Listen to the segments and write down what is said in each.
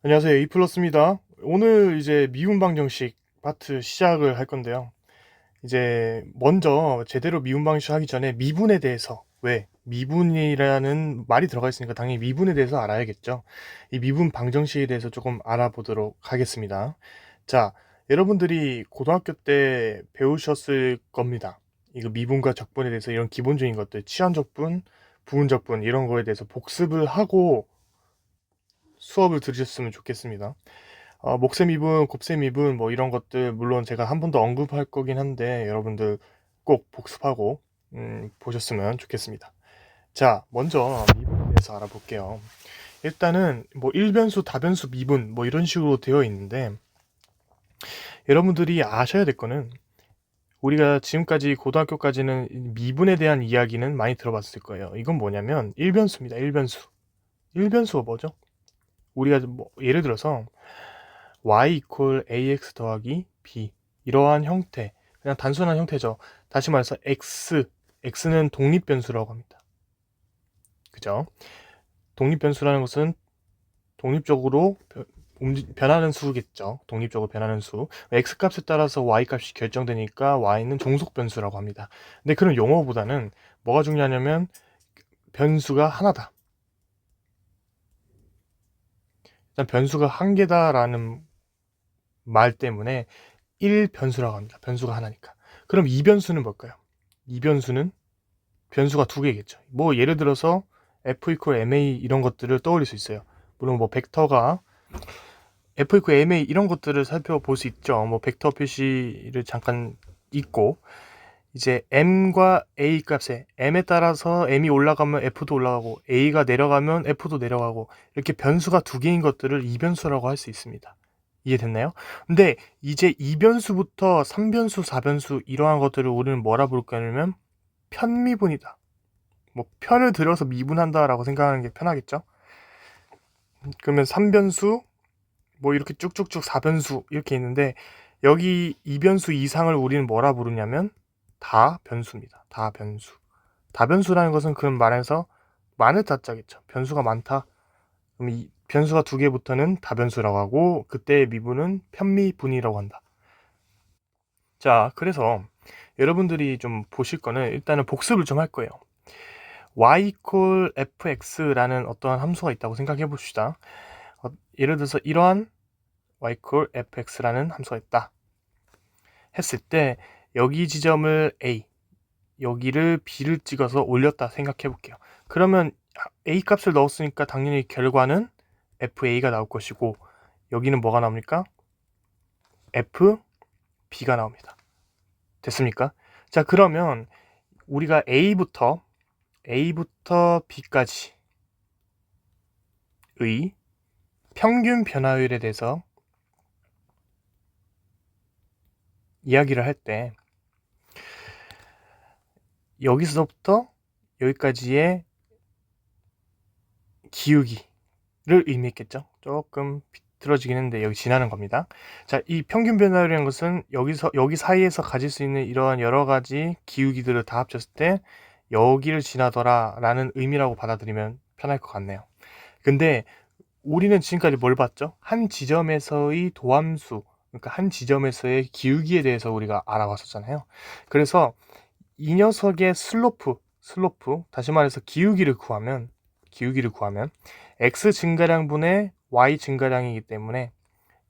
안녕하세요. 에이플러스입니다. 오늘 이제 미분 방정식 파트 시작을 할 건데요. 이제 먼저 제대로 미분 방정식 하기 전에 미분에 대해서 왜 미분이라는 말이 들어가 있으니까 당연히 미분에 대해서 알아야겠죠. 이 미분 방정식에 대해서 조금 알아보도록 하겠습니다. 자, 여러분들이 고등학교 때 배우셨을 겁니다. 이거 미분과 적분에 대해서 이런 기본적인 것들, 치환적분, 부분적분 이런 거에 대해서 복습을 하고 수업을 들으셨으면 좋겠습니다. 목세미분, 곱셈미분 뭐 이런 것들 물론 제가 한 번 더 언급할 거긴 한데 여러분들 꼭 복습하고 보셨으면 좋겠습니다. 자, 먼저 미분에 대해서 알아볼게요. 일단은 뭐 일변수, 다변수, 미분 뭐 이런 식으로 되어 있는데 여러분들이 아셔야 될 거는 우리가 지금까지 고등학교까지는 미분에 대한 이야기는 많이 들어봤을 거예요. 이건 뭐냐면 일변수입니다. 일변수. 일변수가 뭐죠? 우리가 뭐 예를 들어서 y 이퀄 ax 더하기 b 이러한 형태, 그냥 단순한 형태죠. 다시 말해서 x는 독립변수라고 합니다. 그죠? 독립변수라는 것은 독립적으로 변하는 수겠죠. 독립적으로 변하는 수. x 값에 따라서 y 값이 결정되니까 y는 종속변수라고 합니다. 근데 그런 용어보다는 뭐가 중요하냐면 변수가 하나다. 일단 변수가 한 개다라는 말 때문에 1변수라고 합니다. 변수가 하나니까. 그럼 2변수는 뭘까요? 2변수는 변수가 두 개겠죠. 뭐 예를 들어서 f 이퀄 ma 이런 것들을 떠올릴 수 있어요. 물론 뭐 벡터가 f 이퀄 ma 이런 것들을 살펴볼 수 있죠. 뭐 벡터 표시를 잠깐 잊고 이제 m과 a 값에 m에 따라서 m이 올라가면 f도 올라가고 a가 내려가면 f도 내려가고 이렇게 변수가 두 개인 것들을 2변수라고 할 수 있습니다. 이해됐나요? 근데 이제 2변수부터 3변수, 4변수 이러한 것들을 우리는 뭐라 부를 거냐면 편미분이다. 뭐 편을 들여서 미분한다라고 생각하는 게 편하겠죠? 그러면 3변수, 뭐 이렇게 쭉쭉쭉 4변수 이렇게 있는데 여기 2변수 이상을 우리는 뭐라 부르냐면 다변수입니다. 다변수. 다변수라는 것은 그런 말에서 많을 다자겠죠. 변수가 많다. 그럼 이 변수가 두 개부터는 다변수라고 하고 그때의 미분은 편미분이라고 한다. 자, 그래서 여러분들이 좀 보실 거는 일단은 복습을 좀 할 거예요. y equal fx라는 어떠한 함수가 있다고 생각해 봅시다. 예를 들어서 이러한 y equal fx라는 함수가 있다 했을 때 여기 지점을 a, 여기를 b를 찍어서 올렸다 생각해 볼게요. 그러면 a 값을 넣었으니까 당연히 결과는 fa가 나올 것이고 여기는 뭐가 나옵니까? fb가 나옵니다. 됐습니까? 자, 그러면 우리가 a부터 b까지의 평균 변화율에 대해서 이야기를 할 때 여기서부터 여기까지의 기울기를 의미했겠죠. 조금 비틀어지긴 했는데 여기 지나는 겁니다. 자, 이 평균 변화율이라는 것은 여기 사이에서 가질 수 있는 이러한 여러 가지 기울기들을 다 합쳤을 때 여기를 지나더라 라는 의미라고 받아들이면 편할 것 같네요. 근데 우리는 지금까지 뭘 봤죠? 한 지점에서의 도함수, 그러니까 한 지점에서의 기울기에 대해서 우리가 알아봤었잖아요. 그래서 이 녀석의 슬로프, 다시 말해서 기울기를 구하면 x 증가량분의 y 증가량이기 때문에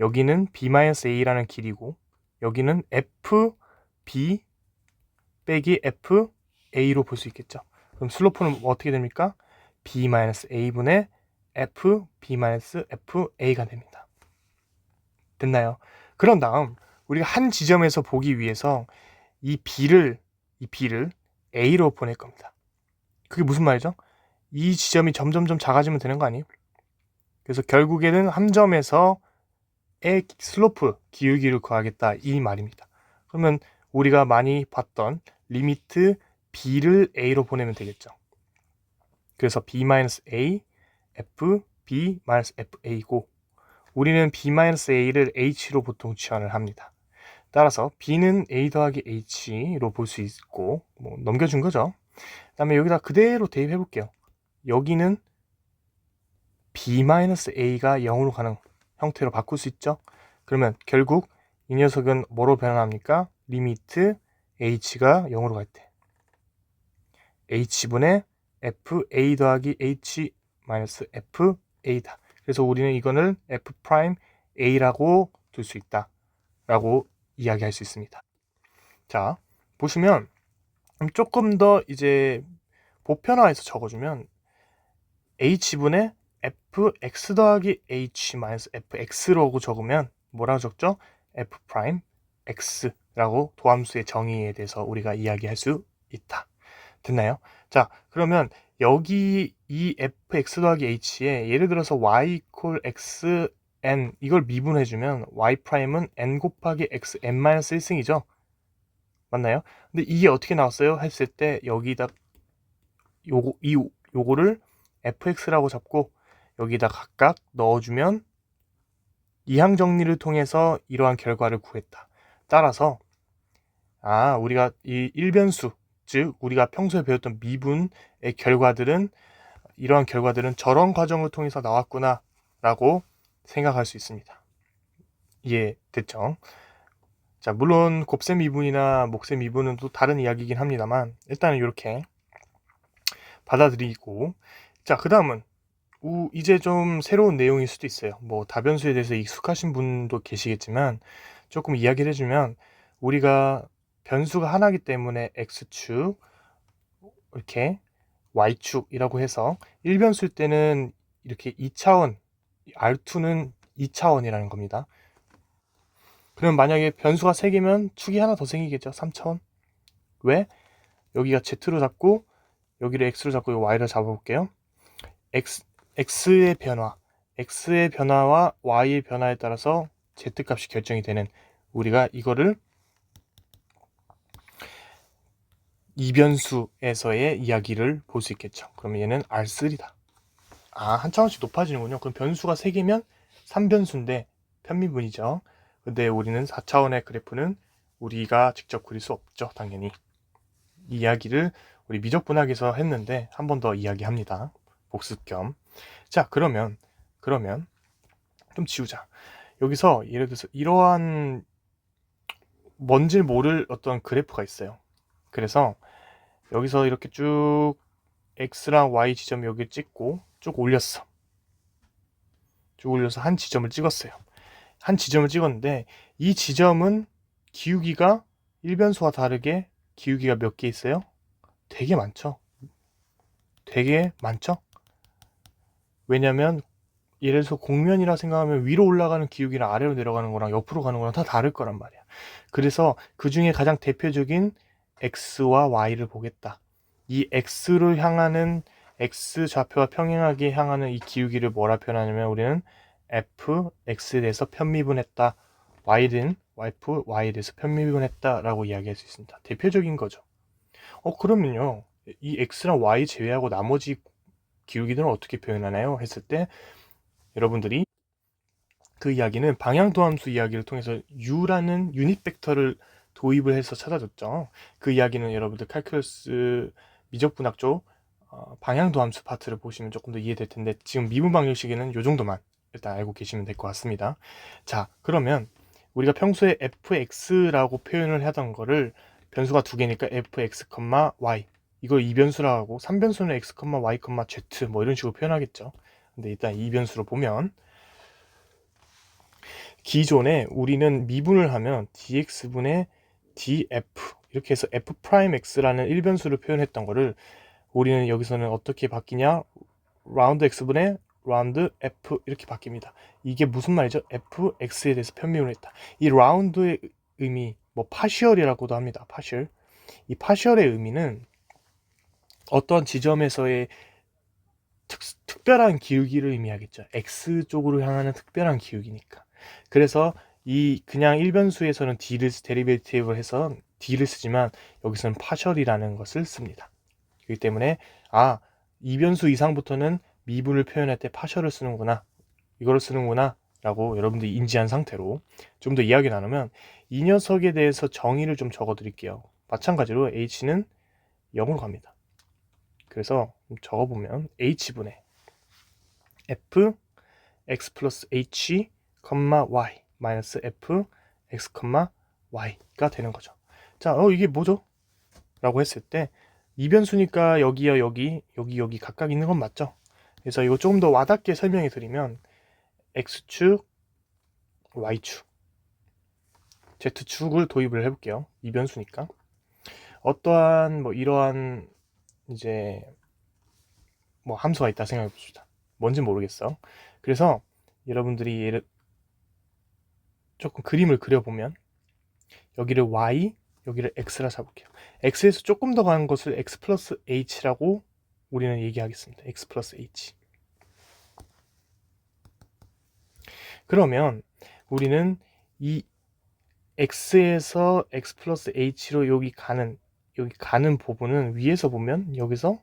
여기는 b-a라는 길이고 여기는 fb 빼기 fa로 볼 수 있겠죠. 그럼 슬로프는 어떻게 됩니까? b-a분의 fb-fa가 됩니다. 됐나요? 그런 다음 우리가 한 지점에서 보기 위해서 이 b를 a로 보낼 겁니다. 그게 무슨 말이죠? 이 지점이 점점점 작아지면 되는 거 아니에요? 그래서 결국에는 한 점에서의 슬로프, 기울기를 구하겠다 이 말입니다. 그러면 우리가 많이 봤던 리미트 b를 a로 보내면 되겠죠. 그래서 b-a, fb-fa고 우리는 b-a를 h로 보통 치환을 합니다. 따라서 b는 a 더하기 h로 볼 수 있고 뭐 넘겨준 거죠. 그 다음에 여기다 그대로 대입해 볼게요. 여기는 b-a가 0으로 가는 형태로 바꿀 수 있죠. 그러면 결국 이 녀석은 뭐로 변합니까? 리미트 h가 0으로 갈 때 h분의 fa 더하기 h 마이너스 fa다. 그래서 우리는 이거는 f 프라임 a라고 둘 수 있다 라고 이야기할 수 있습니다. 자, 보시면 조금 더 이제 보편화해서 적어주면 h분의 fx 더하기 h 마이너스 fx라고 적으면 뭐라고 적죠? f 프라임 x라고 도함수의 정의에 대해서 우리가 이야기할 수 있다. 됐나요? 자, 그러면 여기 이 fx 더하기 h에 예를 들어서 y equal x n 이걸 미분해주면 y 프라임은 n 곱하기 x n 마이너스 1승이죠. 맞나요? 근데 이게 어떻게 나왔어요? 했을 때 여기다 요거를 fx라고 잡고 여기다 각각 넣어주면 이항 정리를 통해서 이러한 결과를 구했다. 따라서 우리가 이 일변수, 즉 우리가 평소에 배웠던 미분의 결과들은 이러한 결과들은 저런 과정을 통해서 나왔구나 라고 생각할 수 있습니다. 이해됐죠? 자, 물론 곱셈 미분이나 목셈 미분은 또 다른 이야기이긴 합니다만 일단은 이렇게 받아들이고, 자, 그 다음은 이제 좀 새로운 내용일 수도 있어요. 뭐 다변수에 대해서 익숙하신 분도 계시겠지만 조금 이야기를 해주면 우리가 변수가 하나이기 때문에 x축 이렇게 y축이라고 해서 1변수일 때는 이렇게 2차원 R2는 2차원이라는 겁니다. 그럼 만약에 변수가 3개면 축이 하나 더 생기겠죠. 3차원. 왜? 여기가 z로 잡고 여기를 x로 잡고 y를 잡아볼게요. x의 변화와 y의 변화에 따라서 z값이 결정이 되는, 우리가 이거를 이변수에서의 이야기를 볼 수 있겠죠. 그러면 얘는 R3다. 한 차원씩 높아지는군요. 그럼 변수가 3개면 3변수인데 편미분이죠. 근데 우리는 4차원의 그래프는 우리가 직접 그릴 수 없죠. 당연히. 이 이야기를 우리 미적분학에서 했는데 한 번 더 이야기합니다. 복습 겸. 자, 그러면 좀 지우자. 여기서 예를 들어서 이러한 뭔지 모를 어떤 그래프가 있어요. 그래서 여기서 이렇게 쭉 x랑 y 지점 여기 찍고 쭉 올렸어. 쭉 올려서 한 지점을 찍었어요. 한 지점을 찍었는데 이 지점은 기울기가 일변수와 다르게 기울기가 몇 개 있어요? 되게 많죠. 되게 많죠. 왜냐면 예를 들어서 곡면이라 생각하면 위로 올라가는 기울기랑 아래로 내려가는 거랑 옆으로 가는 거랑 다 다를 거란 말이야. 그래서 그 중에 가장 대표적인 x와 y를 보겠다. 이 x를 향하는 x 좌표와 평행하게 향하는 이 기울기를 뭐라 표현하냐면 우리는 fx에 대해서 편미분했다. y는 y에 대해서 편미분했다 라고 이야기할 수 있습니다. 대표적인 거죠. 그러면요, 이 x랑 y 제외하고 나머지 기울기들은 어떻게 표현하나요? 했을 때 여러분들이 그 이야기는 방향도함수 이야기를 통해서 u라는 유닛 벡터를 도입을 해서 찾아줬죠. 그 이야기는 여러분들 칼큘러스 미적분학 쪽 방향도함수 파트를 보시면 조금 더 이해될 텐데 지금 미분 방정식에는 이 정도만 일단 알고 계시면 될 것 같습니다. 자, 그러면 우리가 평소에 fx라고 표현을 하던 거를 변수가 두 개니까 fx, y 이걸 2변수라고 하고 3변수는 x, y, z 뭐 이런 식으로 표현하겠죠. 근데 일단 2변수로 보면 기존에 우리는 미분을 하면 dx분의 df 이렇게 해서 f'x라는 1변수를 표현했던 거를 우리는 여기서는 어떻게 바뀌냐, 라운드 x분의 라운드 f 이렇게 바뀝니다. 이게 무슨 말이죠? fx에 대해서 편미분을 했다. 이 라운드의 의미, 뭐 파시얼이라고도 합니다. 파시얼. 이 파시얼의 의미는 어떤 지점에서의 특별한 기울기를 의미하겠죠. x 쪽으로 향하는 특별한 기울기니까. 그래서 이 그냥 1변수에서는 d를 데리베이티브를 해서 d를 쓰지만 여기서는 파셜이라는 것을 씁니다. 그렇기 때문에 2변수 이상부터는 미분을 표현할 때 파셜을 쓰는구나, 이거를 쓰는구나 라고 여러분들이 인지한 상태로 좀 더 이야기 나누면 이 녀석에 대해서 정의를 좀 적어 드릴게요. 마찬가지로 h는 0으로 갑니다. 그래서 적어보면 h분의 f x 플러스 h y 마이너스 f x, y가 되는 거죠. 자, 이게 뭐죠? 라고 했을 때 이변수니까 여기와 여기 각각 있는 건 맞죠? 그래서 이거 조금 더 와닿게 설명해 드리면 x축, y축, z축을 도입을 해볼게요. 이변수니까 어떠한 뭐 이러한 이제 뭐 함수가 있다 생각해 봅시다. 뭔지 모르겠어. 그래서 여러분들이 얘를 조금 그림을 그려보면 여기를 y, 여기를 x라 잡을게요. x에서 조금 더 가는 것을 x 플러스 h라고 우리는 얘기하겠습니다. x 플러스 h. 그러면 우리는 이 x에서 x 플러스 h로 여기 가는 부분은 위에서 보면 여기서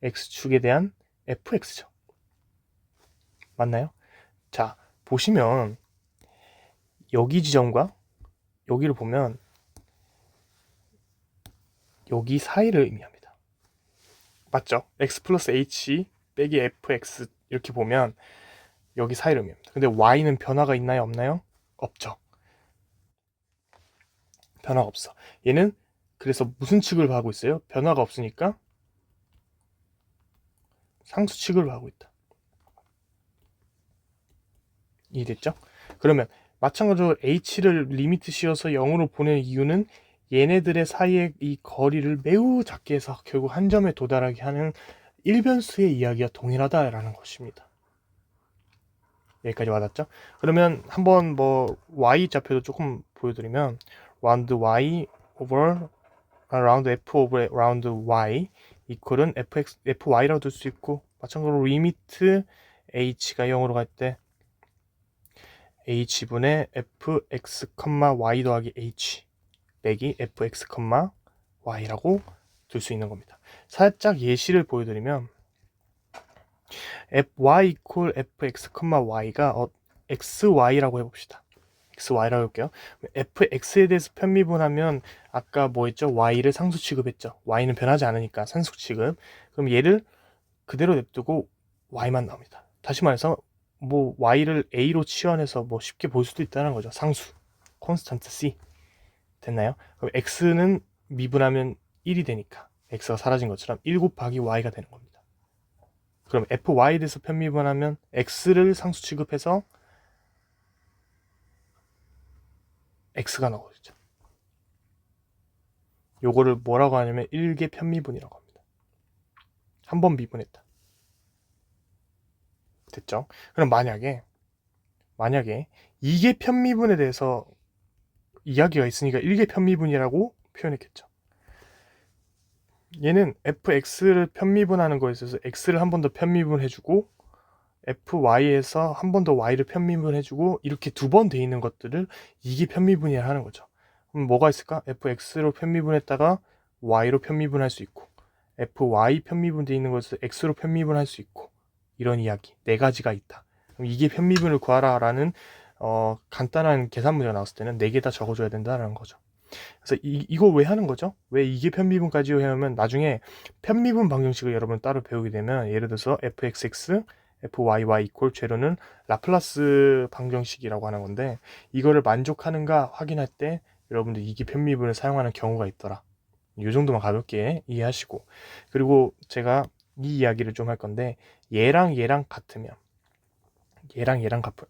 x축에 대한 fx죠. 맞나요? 자, 보시면 여기 지점과 여기를 보면 여기 사이를 의미합니다. 맞죠? x 플러스 h 빼기 fx 이렇게 보면 여기 사이를 의미합니다. 근데 y는 변화가 있나요? 없나요? 없죠. 변화가 없어. 얘는 그래서 무슨 측을 하고 있어요? 변화가 없으니까 상수 측을 하고 있다. 이해됐죠? 그러면 마찬가지로 h를 리미트 씌워서 0으로 보내는 이유는 얘네들의 사이의 이 거리를 매우 작게 해서 결국 한 점에 도달하게 하는 일변수의 이야기와 동일하다라는 것입니다. 여기까지 와닿죠? 그러면 한번 뭐 y 좌표도 조금 보여드리면 round y over round f over round y 이퀄은 fy라고 둘 수 있고 마찬가지로 리미트 h가 0으로 갈 때 h분의 fx, y 더하기 h 빼기 fx, y라고 둘 수 있는 겁니다. 살짝 예시를 보여드리면 fy equal fx, y가 xy라고 해봅시다. xy라고 해볼게요. fx에 대해서 편미분하면 아까 뭐 했죠? y를 상수 취급했죠. y는 변하지 않으니까 상수 취급. 그럼 얘를 그대로 냅두고 y만 나옵니다. 다시 말해서 뭐 y를 a로 치환해서 뭐 쉽게 볼 수도 있다는 거죠. 상수 콘스탄트 c 됐나요? 그럼 x는 미분하면 1이 되니까 x가 사라진 것처럼 1 곱하기 y가 되는 겁니다. 그럼 fy에 대해서 편미분하면 x를 상수 취급해서 x가 나오죠. 요거를 뭐라고 하냐면 일개 편미분이라고 합니다. 한 번 미분했다. 됐죠? 그럼 만약에 이게 편미분에 대해서 이야기가 있으니까 일개 편미분이라고 표현했겠죠. 얘는 fx를 편미분하는 거에 있어서 x를 한 번 더 편미분해주고 fy에서 한 번 더 y를 편미분해주고 이렇게 두 번 돼 있는 것들을 이게 편미분이라 하는 거죠. 그럼 뭐가 있을까? fx로 편미분했다가 y로 편미분할 수 있고 fy 편미분돼 있는 것을 x로 편미분할 수 있고 이런 이야기 네 가지가 있다. 그럼 이게 편미분을 구하라 라는 간단한 계산 문제가 나왔을 때는 네 개 다 적어줘야 된다는 거죠. 그래서 이거 왜 하는 거죠? 왜 이게 편미분까지 하면 나중에 편미분 방정식을 여러분 따로 배우게 되면 예를 들어서 fxx, fyy 이퀄 제로는 라플라스 방정식이라고 하는 건데 이거를 만족하는가 확인할 때 여러분들 이게 편미분을 사용하는 경우가 있더라. 이 정도만 가볍게 이해하시고 그리고 제가 이 이야기를 좀 할 건데 얘랑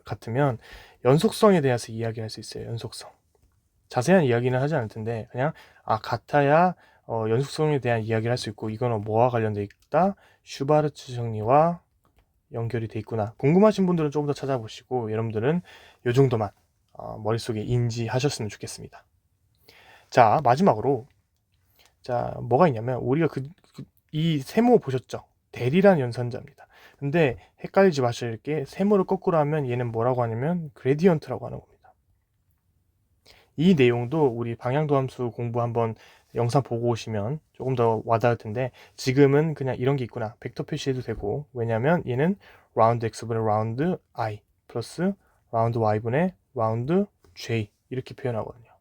같으면 연속성에 대해서 이야기할 수 있어요. 연속성. 자세한 이야기는 하지 않을 텐데 그냥 같아야 연속성에 대한 이야기를 할 수 있고 이거는 뭐와 관련돼 있다? 슈바르츠 정리와 연결이 돼 있구나. 궁금하신 분들은 조금 더 찾아보시고 여러분들은 이 정도만 머릿속에 인지하셨으면 좋겠습니다. 자, 마지막으로 자, 뭐가 있냐면 우리가 이 세모 보셨죠? 대리란 연산자입니다. 근데 헷갈리지 마실 게 세모를 거꾸로 하면 얘는 뭐라고 하냐면 그레디언트라고 하는 겁니다. 이 내용도 우리 방향도 함수 공부 한번 영상 보고 오시면 조금 더 와닿을 텐데 지금은 그냥 이런 게 있구나 벡터 표시해도 되고 왜냐면 얘는 라운드 x분의 라운드 i 플러스 라운드 y분의 라운드 j 이렇게 표현하거든요.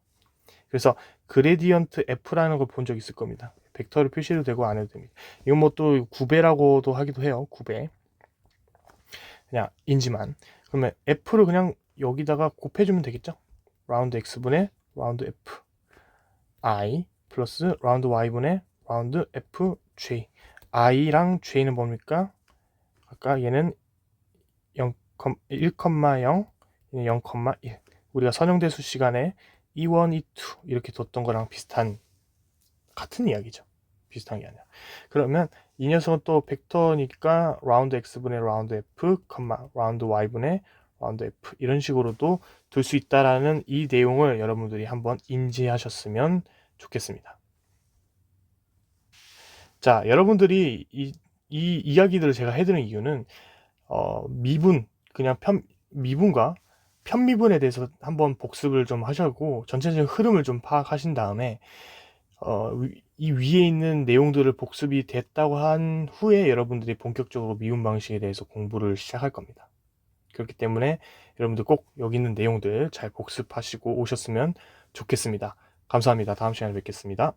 그래서 그레디언트 f라는 걸 본 적 있을 겁니다. 벡터를 표시해도 되고 안 해도 됩니다. 이건 뭐 또 9배라고도 하기도 해요. 9배 그냥 인지만 그러면 f를 그냥 여기다가 곱해주면 되겠죠. 라운드 x분의 라운드 f i 플러스 라운드 y분의 라운드 f j. i랑 j는 뭡니까? 아까 얘는 1,0, 얘는 0,1. 우리가 선형대수 시간에 E1, E2 이렇게 뒀던 거랑 같은 이야기죠. 비슷한 게 아니라. 그러면 이 녀석은 또 벡터니까 라운드 x분의 라운드 f, 라운드 y분의 라운드 f 이런 식으로도 둘 수 있다라는 이 내용을 여러분들이 한번 인지하셨으면 좋겠습니다. 자, 여러분들이 이 이야기들을 제가 해드린 이유는 미분, 미분과 편미분에 대해서 한번 복습을 좀 하시고 전체적인 흐름을 좀 파악하신 다음에 이 위에 있는 내용들을 복습이 됐다고 한 후에 여러분들이 본격적으로 미분 방식에 대해서 공부를 시작할 겁니다. 그렇기 때문에 여러분들 꼭 여기 있는 내용들 잘 복습하시고 오셨으면 좋겠습니다. 감사합니다. 다음 시간에 뵙겠습니다.